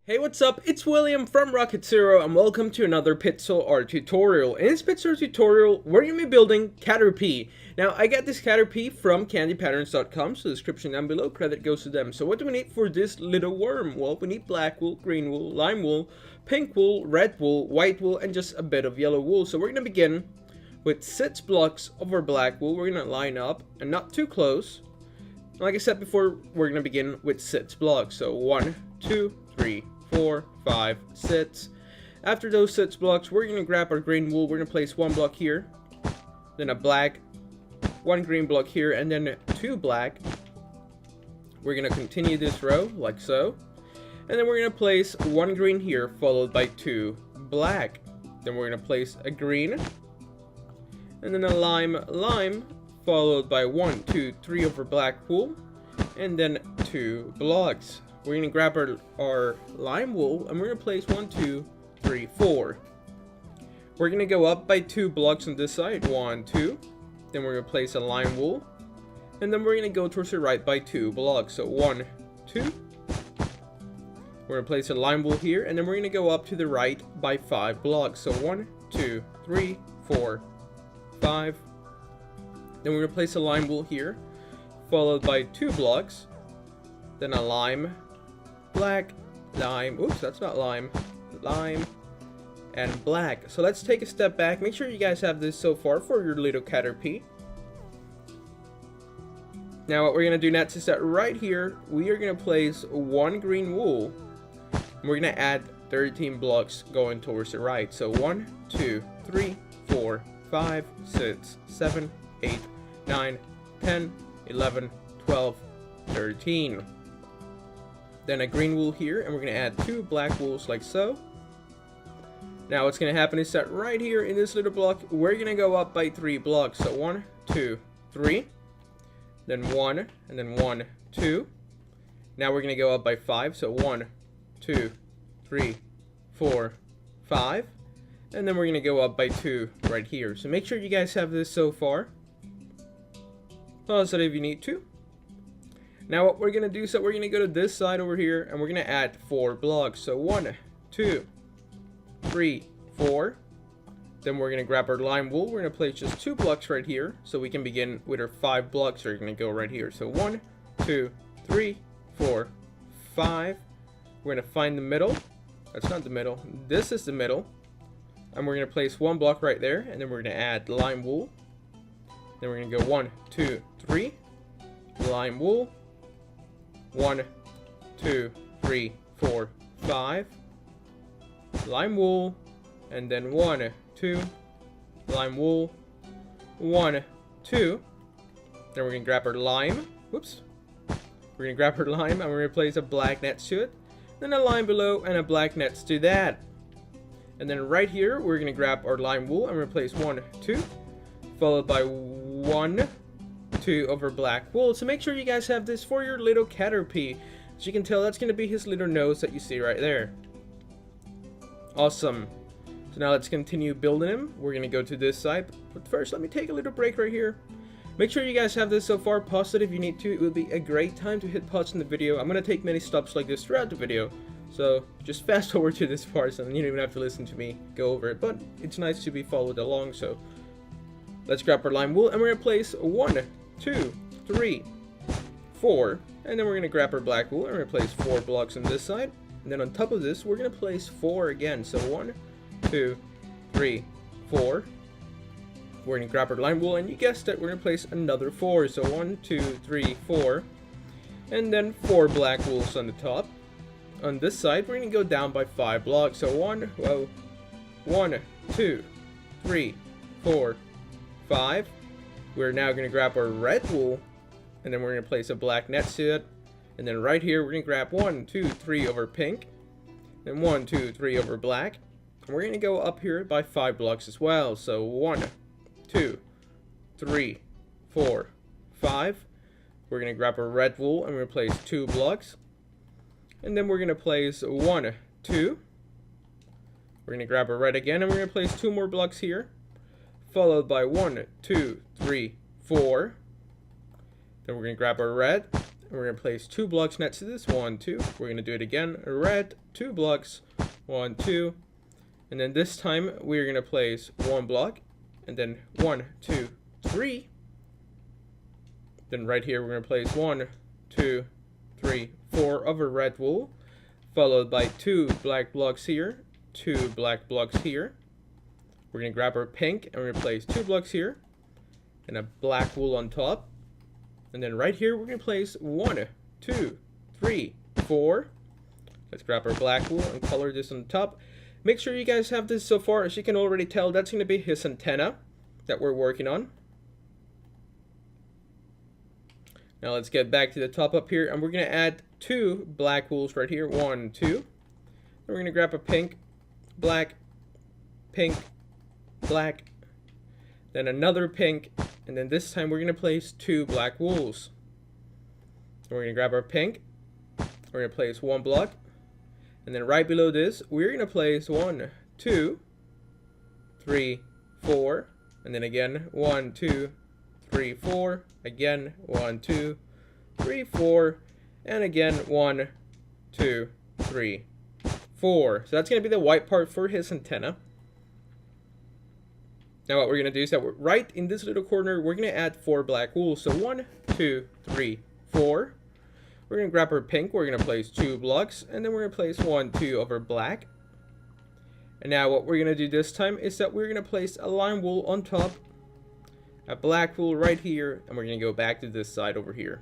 Hey, what's up? It's William from Rocket Zero and welcome to another pixel art tutorial. In this pixel art tutorial, we're going to be building Caterpie. Now, I got this Caterpie from candypatterns.com, so the description down below, credit goes to them. So what do we need for this little worm? Well, we need black wool, green wool, lime wool, pink wool, red wool, white wool, and just a bit of yellow wool. So we're going to begin with 6 blocks of our black wool. We're going to line up and not too close. Like I said before, we're going to begin with 6 blocks. So 1, 2, 3, 4, 5, 6. After those 6 blocks, we're going to grab our green wool. We're going to place 1 block here, then a black, 1 green block here, and then 2 black. We're going to continue this row like so. And then we're going to place 1 green here, followed by 2 black. Then we're going to place a green, and then a lime, followed by 1, 2, 3 over black wool, and then 2 blocks. We're going to grab our lime wool, and we're going to place 1, 2, 3, 4. We're going to go up by 2 blocks on this side, 1, 2. Then we're going to place a lime wool, and then we're going to go towards the right by 2 blocks. So 1, 2. We're going to place a lime wool here, and then we're going to go up to the right by 5 blocks. So 1, 2, 3, 4, 5. Then we're going to place a lime wool here, followed by 2 blocks. Then a lime, black, lime, oops, that's not lime, lime, and black. So let's take a step back. Make sure you guys have this so far for your little Caterpie. Now what we're going to do next is that right here, we are going to place 1 green wool. And we're going to add 13 blocks going towards the right. So 1, 2, 3, 4, 5, 6, 7, 8, 9, 10, 11, 12, 13. Then a green wool here, and we're going to add 2 black wools like so. Now what's going to happen is that right here in this little block, we're going to go up by 3 blocks. So 1, 2, 3. Then 1, and then 1, 2. Now we're going to go up by 5. So 1, 2, 3, 4, 5. And then we're going to go up by 2 right here. So make sure you guys have this so far. Pause it if you need to. Now what we're going to do is that we're going to go to this side over here, and we're going to add 4 blocks. So 1, 2, 3, 4. Then we're going to grab our lime wool. We're going to place just 2 blocks right here, so we can begin with our 5 blocks. We're going to go right here. So 1, 2, 3, 4, 5. We're going to find the middle. That's not the middle. This is the middle. And we're going to place 1 block right there, and then we're going to add lime wool. Then we're going to go 1, 2, 3. Lime wool. 1, 2, 3, 4, 5. Lime wool. And then 1, 2. Lime wool. 1, 2. Then we're going to grab our lime. Whoops. We're going to grab our lime, and we're going to place a black next to it. Then a lime below and a black next to that. And then right here, we're going to grab our lime wool and replace 1, 2. Followed by 1, 2 over black wool. So make sure you guys have this for your little Caterpie. As you can tell, that's going to be his little nose that you see right there. Awesome. So now let's continue building him. We're going to go to this side. But first, let me take a little break right here. Make sure you guys have this so far. Pause it if you need to. It would be a great time to hit pause in the video. I'm going to take many stops like this throughout the video. So just fast forward to this part, so you don't even have to listen to me go over it. But it's nice to be followed along. So let's grab our lime wool, and we're going to place 1, 2, 3, 4. And then we're going to grab our black wool, and we're going to place 4 blocks on this side. And then on top of this, we're going to place 4 again. So 1, 2, 3, 4. We're going to grab our lime wool, and you guessed it, we're going to place another 4. So 1, 2, 3, 4. And then 4 black wools on the top. On this side, we're going to go down by 5 blocks. So 1, 2, 3, 4, 5. We're now going to grab our red wool, and then we're going to place a black next to it. And then right here, we're going to grab 1, 2, 3 over pink. Then 1, 2, 3 over black. And we're going to go up here by 5 blocks as well. So 1, 2, 3, 4, 5. We're going to grab our red wool, and we're going to place 2 blocks. And then we're going to place 1, 2. We're going to grab our red again, and we're going to place 2 more blocks here. Followed by 1, 2, 3, 4. Then we're going to grab our red, We're going to place 2 blocks next to this. 1, 2. We're going to do it again. Red, 2 blocks. 1, 2. And then this time we're going to place 1 block. And then 1, 2, 3. Then right here we're going to place 1, 2, 3, 4 of a red wool. Followed by 2 black blocks here. 2 black blocks here. We're going to grab our pink and we're going to place 2 blocks here. And a black wool on top. And then right here, we're going to place 1, 2, 3, 4. Let's grab our black wool and color this on top. Make sure you guys have this so far. As you can already tell, that's going to be his antenna that we're working on. Now let's get back to the top up here. And we're going to add 2 black wools right here. 1, 2. Then we're going to grab a pink, black, black. Then another pink. And then this time we're going to place 2 black wools. We're going to grab our pink. We're going to place 1 block. And then right below this, we're going to place 1, 2, 3, 4. And then again, 1, 2, 3, 4. Again, 1, 2, 3, 4. And again, 1, 2, 3, 4. So that's going to be the white part for his antenna. Now what we're going to do is that right in this little corner, we're going to add 4 black wool. So 1, 2, 3, 4. We're going to grab our pink. We're going to place 2 blocks. And then we're going to place 1, 2 of our black. And now what we're going to do this time is that we're going to place a lime wool on top. A black wool right here. And we're going to go back to this side over here.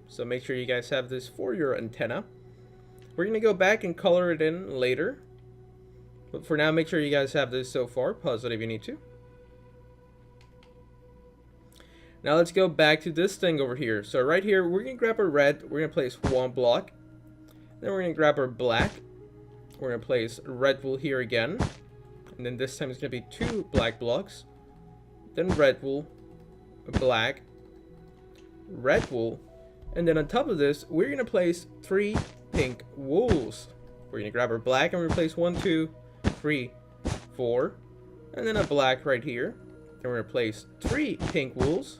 So make sure you guys have this for your antenna. We're going to go back and color it in later. But for now, make sure you guys have this so far. Pause it if you need to. Now let's go back to this thing over here. So right here, we're going to grab our red. We're going to place 1 block. Then we're going to grab our black. We're going to place red wool here again. And then this time it's going to be 2 black blocks. Then red wool, black, red wool. And then on top of this, we're going to place 3 pink wools. We're going to grab our black and we're going to place 1, 2, 3, 4. And then a black right here. Then we're going to place 3 pink wools.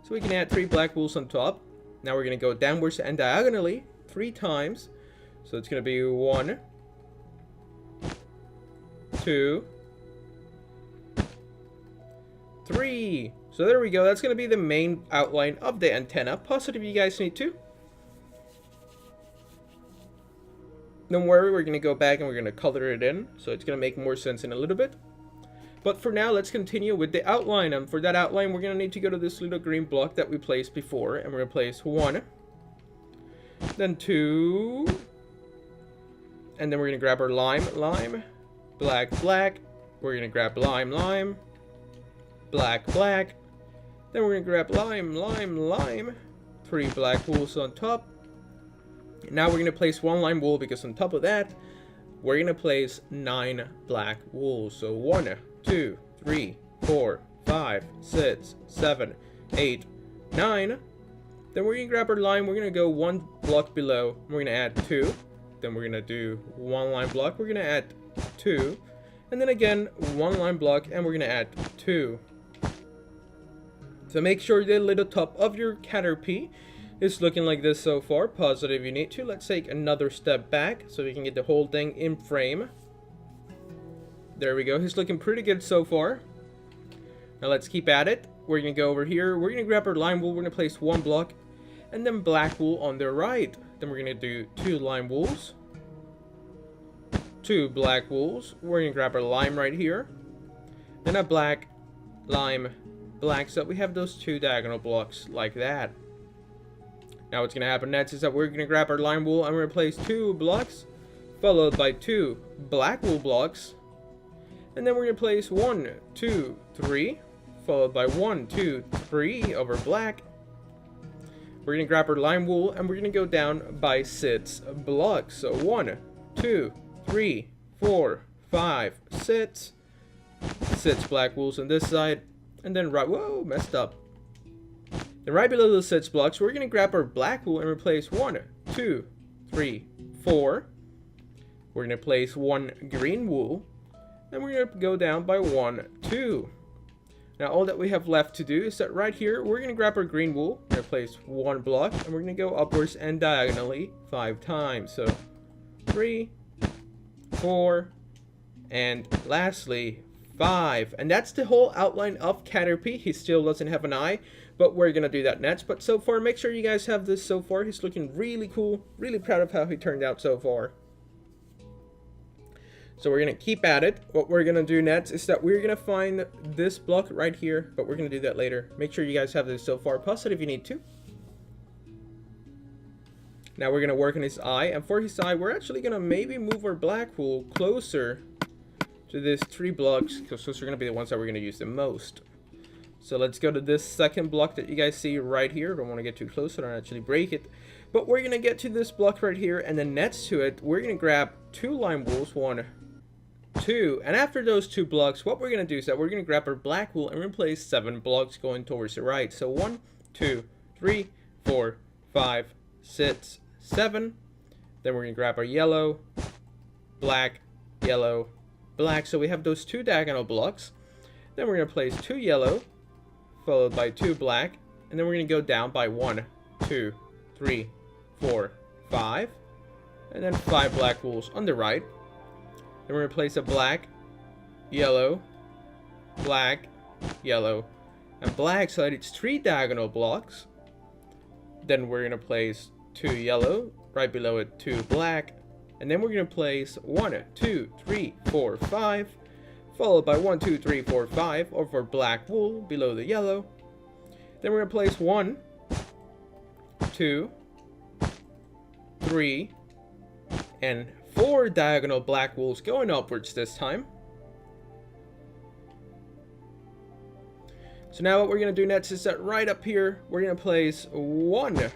So we can add 3 black wools on top. Now we're going to go downwards and diagonally 3 times. So it's going to be 1, 2, 3. So there we go. That's going to be the main outline of the antenna. Pause it if you guys need to. Don't worry, we're going to go back and we're going to color it in. So it's going to make more sense in a little bit. But for now, let's continue with the outline. And for that outline, we're going to need to go to this little green block that we placed before. And we're going to place 1. Then 2. And then we're going to grab our lime, black, black. We're going to grab lime, black, black. Then we're going to grab lime. 3 black wools on top. Now we're going to place 1 lime wool because on top of that, we're going to place 9 black wools. So 1, 2, 3, 4, 5, 6, 7, 8, 9. Then we're going to grab our lime. We're going to go 1 block below. We're going to add 2. Then we're going to do 1 lime block. We're going to add 2. And then again, 1 lime block. And we're going to add 2. So make sure the little top of your Caterpie is looking like this so far. Pause it if you need to. Let's take another step back so we can get the whole thing in frame. There we go. He's looking pretty good so far. Now let's keep at it. We're going to go over here. We're going to grab our lime wool. We're going to place 1 block. And then black wool on the right. Then we're going to do 2 lime wools. 2 black wools. We're going to grab our lime right here. Then a black, lime, black. So we have those 2 diagonal blocks like that. Now what's going to happen next is that we're going to grab our lime wool and we're going to place 2 blocks. Followed by 2 black wool blocks. And then we're going to place 1, 2, 3. Followed by 1, 2, 3 over black. We're going to grab our lime wool and we're going to go down by 6 blocks. So 1, 2, 3, 4, 5, 6. 6 black wools on this side. And then right, whoa, messed up. Then right below those 6 blocks, we're going to grab our black wool and replace 1, 2, 3, 4. We're going to place 1 green wool. And we're going to go down by 1, 2. Now all that we have left to do is that right here, we're going to grab our green wool, we're going to place 1 block, and we're going to go upwards and diagonally 5 times. So 3, 4, and lastly 5. And that's the whole outline of Caterpie. He still doesn't have an eye, but we're going to do that next. But so far, make sure you guys have this so far. He's looking really cool, really proud of how he turned out so far. So we're going to keep at it. What we're going to do next is that we're going to find this block right here, but we're going to do that later. Make sure you guys have this so far. Pause it if you need to. Now we're going to work on his eye, and for his eye, we're actually going to maybe move our black wool closer to these 3 blocks, because those are going to be the ones that we're going to use the most. So let's go to this second block that you guys see right here. Don't want to get too close so I don't actually break it. But we're going to get to this block right here, and then next to it, we're going to grab 2 lime wools, 1, 2, and after those 2 blocks, what we're going to do is that we're going to grab our black wool and replace 7 blocks going towards the right. So 1, 2, 3, 4, 5, 6, 7. Then we're going to grab our yellow, black, yellow, black. So we have those 2 diagonal blocks. Then we're going to place 2 yellow, followed by 2 black, and then we're going to go down by 1, 2, 3, 4, 5, and then 5 black wools on the right. Then we're going to place a black, yellow, black, yellow, and black, so that it's 3 diagonal blocks. Then we're going to place 2 yellow, right below it 2 black, and then we're going to place 1, 2, 3, 4, 5, followed by 1, 2, 3, 4, 5 over black wool below the yellow. Then we're going to place 1, 2, 3, and 4 diagonal black wools going upwards this time. So now what we're going to do next is that right up here, we're going to place 1,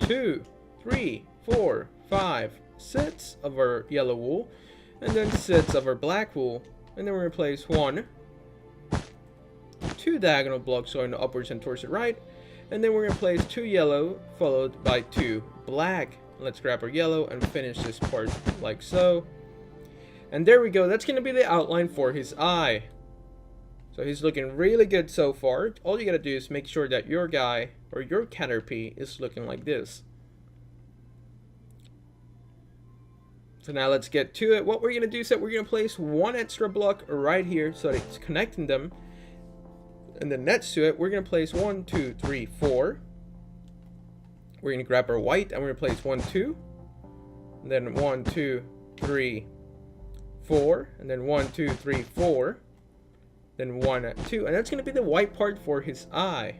2, 3, 4, 5, 6 of our yellow wool, and then 6 of our black wool. And then we're going to place 1, 2 diagonal blocks going upwards and towards the right. And then we're going to place 2 yellow, followed by 2 black. Let's grab our yellow and finish this part like so. And there we go. That's going to be the outline for his eye. So he's looking really good so far. All you got to do is make sure that your guy or your Caterpie is looking like this. So now let's get to it. What we're going to do is that we're going to place 1 extra block right here so that it's connecting them. And then next to it, we're going to place 1, 2, 3, 4. We're going to grab our white and we're going to place 1, 2. And then 1, 2, 3, 4. And then 1, 2, 3, 4. Then 1, 2. And that's going to be the white part for his eye.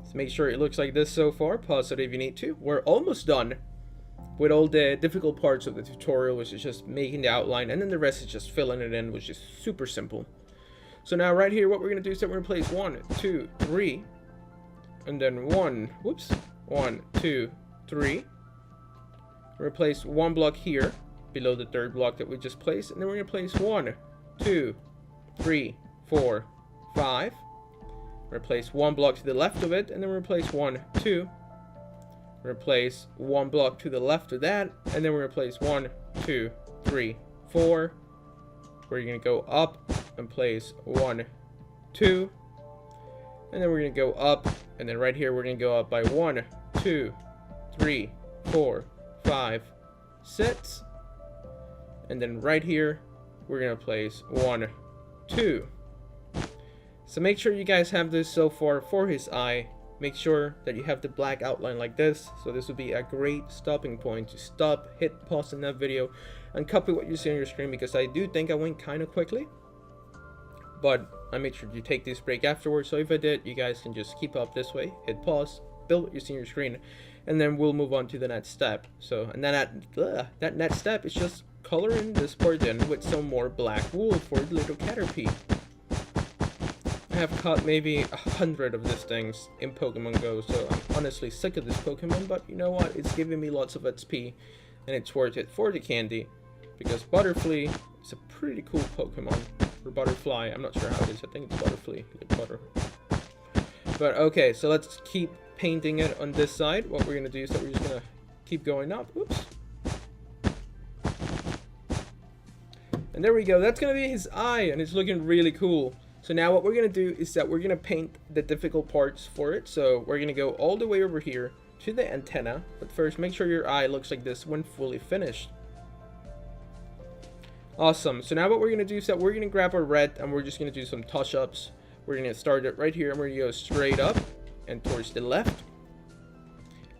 So make sure it looks like this so far. Pause it if you need to. We're almost done with all the difficult parts of the tutorial, which is just making the outline, and then the rest is just filling it in, which is super simple. So now right here, what we're going to do is that we're going to place 1, 2, 3, and then 1, 2, 3. We're going to place 1 block here, below the 3rd block that we just placed, and then we're going to place 1, 2, 3, 4, 5. We're going to place 1 block to the left of it, and then we're going to place 1, 2. We're going to place 1 block to the left of that, and then we're going to place 1, 2, 3, 4. We're going to go up and place 1, 2. And then we're going to go up, and then right here we're going to go up by 1, 2, 3, 4, 5, 6. And then right here we're going to place 1, 2. So make sure you guys have this so far for his eye. Make sure that you have the black outline like this. So this would be a great stopping point to stop, hit pause in that video, and copy what you see on your screen, because I do think I went kind of quickly. But I made sure you take this break afterwards. So if I did, you guys can just keep up this way, hit pause, build what you see on your screen, and then we'll move on to the next step. So, and then that next step is just coloring this part in with some more black wool for the little Caterpie. I have caught maybe 100 of these things in Pokemon Go, so I'm honestly sick of this Pokemon, but you know what, it's giving me lots of XP, and it's worth it for the candy, because Butterfly is a pretty cool Pokemon, or Butterfly, I'm not sure how it is, I think it's Butterfly, like butter. But okay, so let's keep painting it on this side. What we're going to do is that we're just going to keep going up, oops. And there we go, that's going to be his eye, and it's looking really cool. So now what we're going to do is that we're going to paint the difficult parts for it. So we're going to go all the way over here to the antenna. But first, make sure your eye looks like this when fully finished. Awesome. So now what we're going to do is that we're going to grab our red and we're just going to do some touch-ups. We're going to start it right here and we're going to go straight up and towards the left.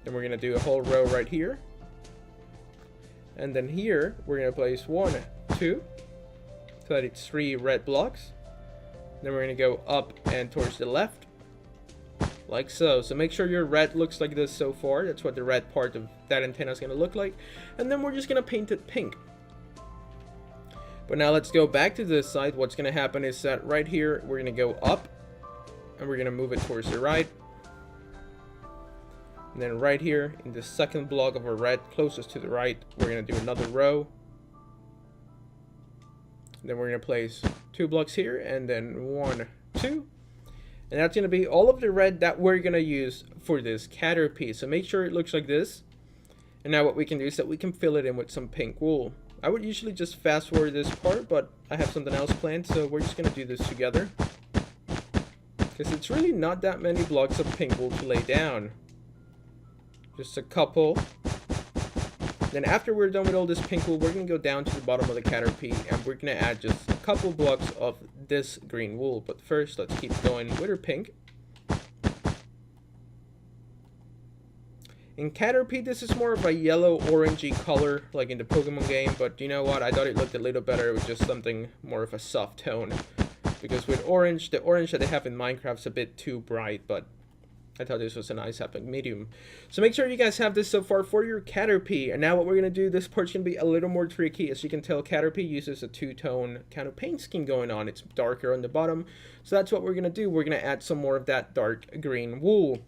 Then we're going to do a whole row right here. And then here, we're going to place 1, 2, so that it's 3 red blocks. Then we're going to go up and towards the left, like so. So make sure your red looks like this so far. That's what the red part of that antenna is going to look like. And then we're just going to paint it pink. But now let's go back to this side. What's going to happen is that right here, we're going to go up, and we're going to move it towards the right. And then right here, in the second block of our red, closest to the right, we're going to do another row. Then we're going to place 2 blocks here, and then 1, 2. And that's going to be all of the red that we're going to use for this Caterpie. So make sure it looks like this. And now what we can do is that we can fill it in with some pink wool. I would usually just fast forward this part, but I have something else planned, so we're just going to do this together. Because it's really not that many blocks of pink wool to lay down. Just a couple. Then after we're done with all this pink wool, we're going to go down to the bottom of the Caterpie and we're going to add just a couple blocks of this green wool. But first, let's keep going with our pink. In Caterpie, this is more of a yellow orangey color like in the Pokemon game, but you know what, I thought it looked a little better with just something more of a soft tone. Because with orange, the orange that they have in Minecraft is a bit too bright, but I thought this was a nice epic medium. So make sure you guys have this so far for your Caterpie. And now what we're going to do, this part's going to be a little more tricky. As you can tell, Caterpie uses a two-tone kind of paint scheme going on. It's darker on the bottom. So that's what we're going to do. We're going to add some more of that dark green wool.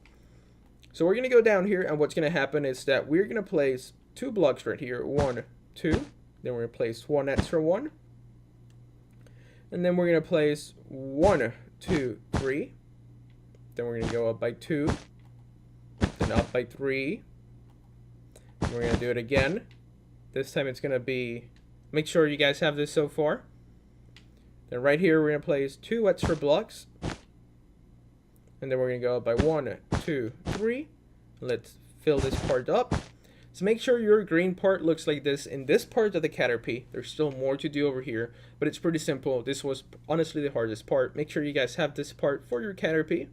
So we're going to go down here, and what's going to happen is that we're going to place 2 blocks right here. 1, 2. Then we're going to place 1 extra 1. And then we're going to place 1, 2, 3. Then we're going to go up by 2, then up by 3, and we're going to do it again. This time it's going to be, make sure you guys have this so far. Then right here we're going to place 2 extra blocks, and then we're going to go up by 1, 2, 3. Let's fill this part up. So make sure your green part looks like this in this part of the Caterpie. There's still more to do over here, but it's pretty simple. This was honestly the hardest part. Make sure you guys have this part for your Caterpie.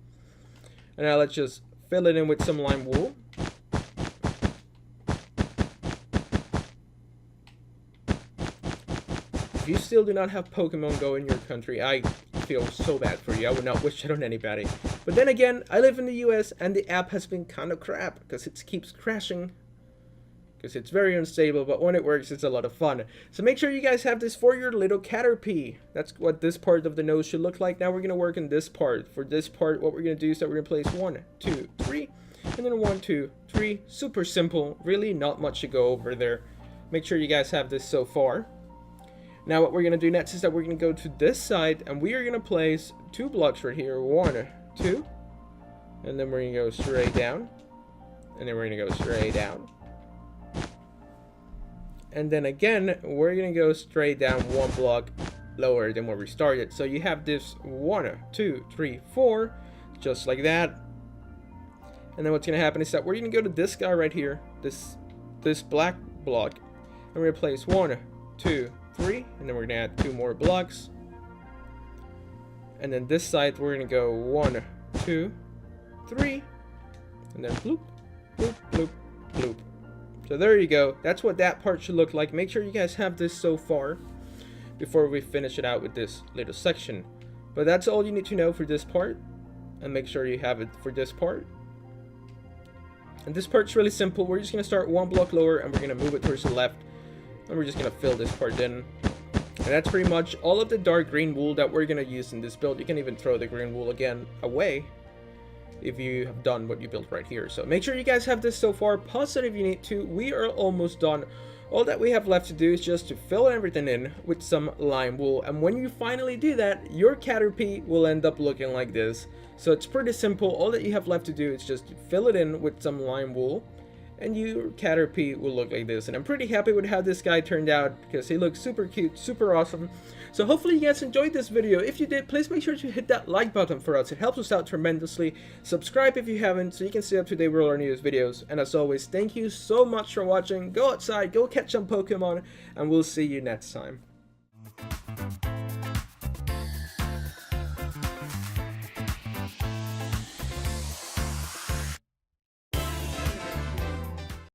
And now let's just fill it in with some lime wool. If you still do not have Pokemon Go in your country, I feel so bad for you. I would not wish it on anybody. But then again, I live in the US and the app has been kind of crap because it keeps crashing. Because it's very unstable, but when it works, it's a lot of fun. So make sure you guys have this for your little Caterpie. That's what this part of the nose should look like. Now we're going to work on this part. For this part, what we're going to do is that we're going to place 1, 2, 3, and then 1, 2, 3. Super simple. Really not much to go over there. Make sure you guys have this so far. Now what we're going to do next is that we're going to go to this side, and we are going to place 2 blocks right here. 1, 2, and then we're going to go straight down, and then we're going to go straight down. And then again, we're going to go straight down 1 block lower than where we started. So you have this 1, 2, 3, 4, just like that. And then what's going to happen is that we're going to go to this guy right here, this black block. And we're going to place 1, 2, 3, and then we're going to add 2 more blocks. And then this side, we're going to go 1, 2, 3, and then bloop, bloop, bloop, bloop. So there you go. That's what that part should look like. Make sure you guys have this so far before we finish it out with this little section. But that's all you need to know for this part. And make sure you have it for this part. And this part's really simple. We're just going to start 1 block lower and we're going to move it towards the left. And we're just going to fill this part in. And that's pretty much all of the dark green wool that we're going to use in this build. You can even throw the green wool again away if you have done what you built right here. So make sure you guys have this so far. Pause it if you need to. We are almost done. All that we have left to do is just to fill everything in with some lime wool. And when you finally do that, your Caterpie will end up looking like this. So it's pretty simple. All that you have left to do is just to fill it in with some lime wool. and your Caterpie will look like this. And I'm pretty happy with how this guy turned out because he looks super cute, super awesome. So hopefully you guys enjoyed this video. If you did, please make sure to hit that like button for us. It helps us out tremendously. Subscribe if you haven't so you can stay up to date with our newest videos. And as always, thank you so much for watching. Go outside, go catch some Pokemon, and we'll see you next time.